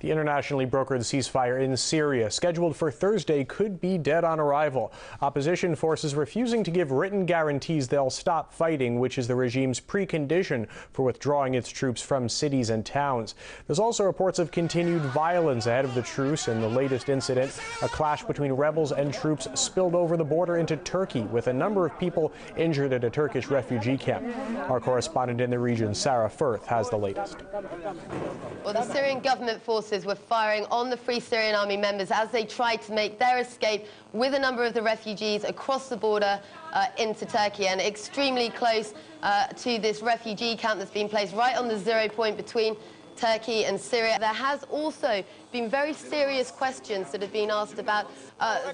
The internationally brokered ceasefire in Syria, scheduled for Thursday, could be dead on arrival. Opposition forces refusing to give written guarantees they'll stop fighting, which is the regime's precondition for withdrawing its troops from cities and towns. There's also reports of continued violence ahead of the truce. In the latest incident, a clash between rebels and troops spilled over the border into Turkey, with a number of people injured at a Turkish refugee camp. Our correspondent in the region, Sarah Firth, has the latest. Well, the Syrian government forces were firing on the Free Syrian Army members as they tried to make their escape with a number of the refugees across the border into Turkey, and extremely close to this refugee camp that's been placed right on the 0 point between Turkey and Syria. There has also been very serious questions that have been asked about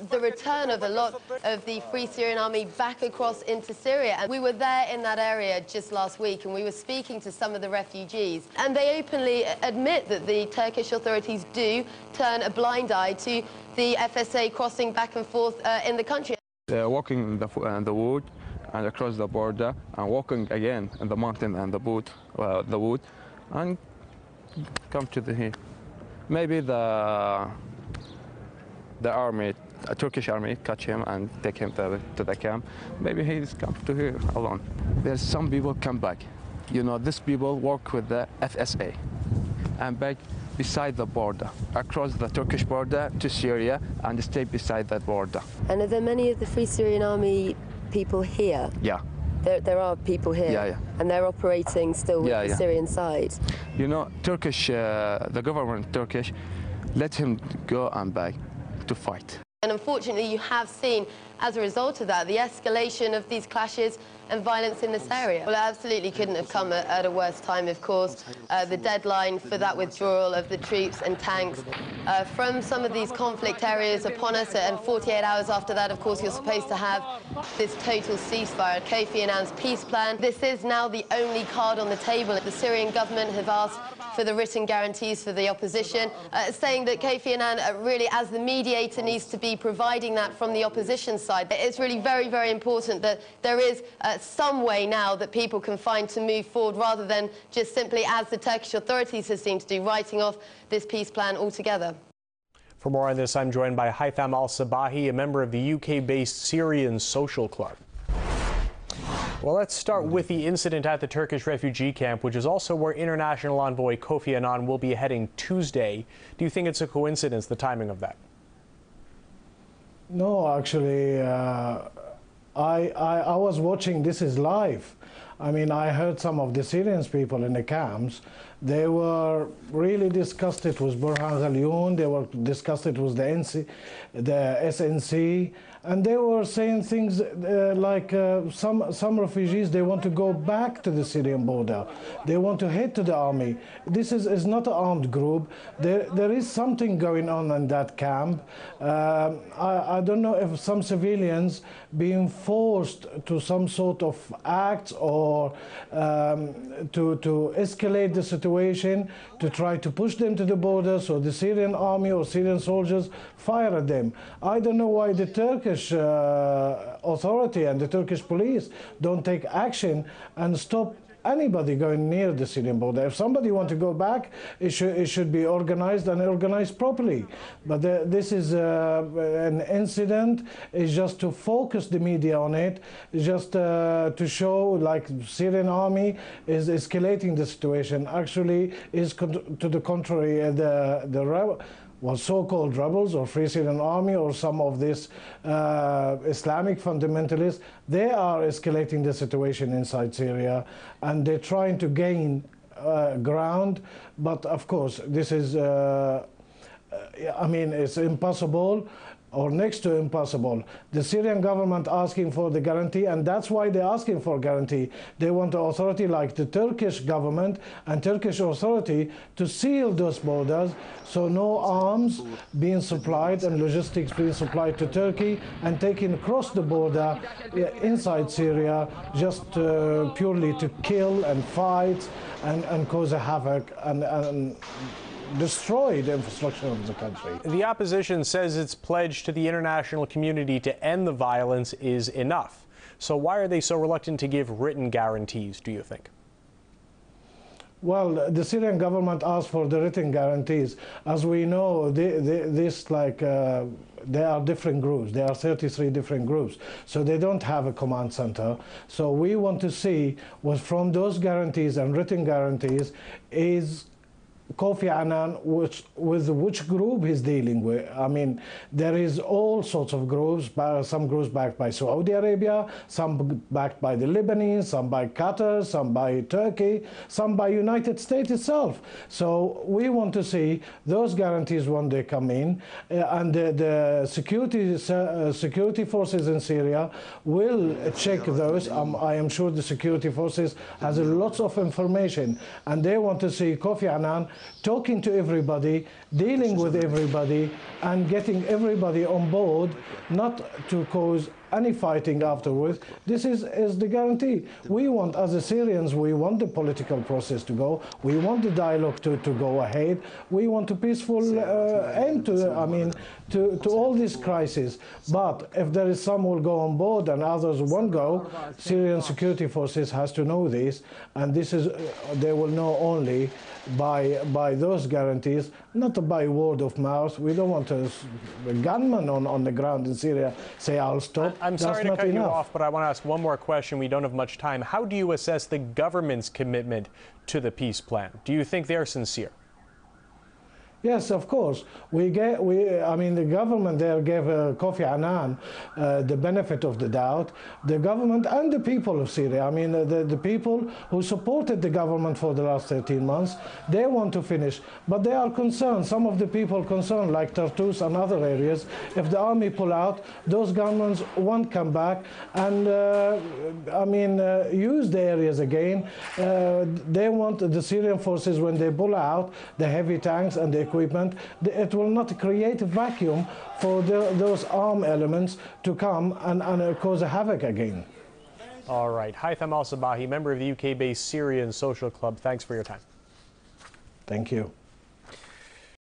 the return of a lot of the Free Syrian Army back across into Syria. And we were there in that area just last week, and we were speaking to some of the refugees, and they openly admit that the Turkish authorities do turn a blind eye to the FSA crossing back and forth in the country. They're walking in the wood and across the border, and walking again in the mountain and the wood, and come to the here. Maybe the army, a Turkish army, catch him and take him to the camp. Maybe he's come to here alone. There's some people come back. You know, these people work with the FSA and back beside the border, across the Turkish border to Syria, and stay beside that border. And are there many of the Free Syrian Army people here? Yeah. There are people here, yeah. And they're operating still with the Syrian side. You know, Turkish, the government Turkish, let him go and back to fight. And unfortunately, you have seen, as a result of that, the escalation of these clashes and violence in this area. Well, it absolutely couldn't have come at a worse time, of course. The deadline for that withdrawal of the troops and tanks from some of these conflict areas upon us, and 48 hours after that, of course, you're supposed to have this total ceasefire, Kofi Annan's peace plan. This is now the only card on the table. The Syrian government have asked for the written guarantees for the opposition, saying that Kofi Annan really, as the mediator, needs to be providing that from the opposition side. It's really very, very important that there is some way now that people can find to move forward, rather than just simply, as the Turkish authorities have seemed to do, writing off this peace plan altogether. For more on this, I'm joined by Haitham.avi, a member of the UK-based Syrian Social Club. Well, let's start with the incident at the Turkish refugee camp, which is also where International Envoy Kofi Annan will be heading Tuesday. Do you think it's a coincidence, the timing of that? No, actually, I was watching this is live. I mean, I heard some of the Syrian people in the camps. They were really disgusted with Burhan Ghalioun. They were disgusted with the SNC. And they were saying things like some refugees, they want to go back to the Syrian border. They want to head to the army. This is not an armed group. There is something going on in that camp. I don't know if some civilians being forced to some sort of act or to escalate the situation, to try to push them to the border, so the Syrian army or Syrian soldiers fire at them. I don't know why the Turkish authority and the Turkish police don't take action and stop anybody going near the Syrian border. If somebody wants to go back, it should be organized and organized properly. But this is an incident. It's just to focus the media on it, just to show like Syrian army is escalating the situation. Actually, is to the contrary. The so-called rebels or Free Syrian Army or some of these Islamic fundamentalists, they are escalating the situation inside Syria, and they're trying to gain ground. But of course, this is, I mean, it's impossible, or next to impossible. The Syrian government asking for the guarantee, and that's why they're asking for guarantee. They want the authority like the Turkish government and Turkish authority to seal those borders, so no arms being supplied and logistics being supplied to Turkey and taken across the border inside Syria, just purely to kill and fight and cause a havoc and destroy the infrastructure of the country. The opposition says its pledge to the international community to end the violence is enough. So why are they so reluctant to give written guarantees, do you think? Well, the Syrian government asked for the written guarantees. As we know, there are different groups. There are 33 different groups. So they don't have a command center. So we want to see what from those guarantees and written guarantees is Kofi Annan, with which group he's dealing with. I mean, there is all sorts of groups, some groups backed by Saudi Arabia, some backed by the Lebanese, some by Qatar, some by Turkey, some by United States itself. So we want to see those guarantees when they come in, and the security forces in Syria will check those. I am sure the security forces has lots of information, and they want to see Kofi Annan talking to everybody, dealing with everybody, and getting everybody on board, not to cause any fighting afterwards. This is the guarantee. We want, as the Syrians, we want the political process to go. We want the dialogue to go ahead. We want a peaceful end to all these crises. But if there is some will go on board and others won't go, Syrian security forces has to know this, and this is they will know only by those guarantees, not by word of mouth. We don't want a gunman on the ground in Syria say, I'll stop. I'm sorry to cut you off, but I want to ask one more question. We don't have much time. How do you assess the government's commitment to the peace plan? Do you think they're sincere? Yes, of course. I mean, the government there gave Kofi Annan the benefit of the doubt. The government and the people of Syria, I mean, the people who supported the government for the last 13 months, they want to finish. But they are concerned, some of the people concerned, like Tartus and other areas, if the army pull out, those governments won't come back and, use the areas again. They want the Syrian forces, when they pull out the heavy tanks and the equipment, it will not create a vacuum for those armed elements to come and cause a havoc again. All right. Haitham al-Sbahi, member of the UK-based Syrian Social Club, thanks for your time. Thank you.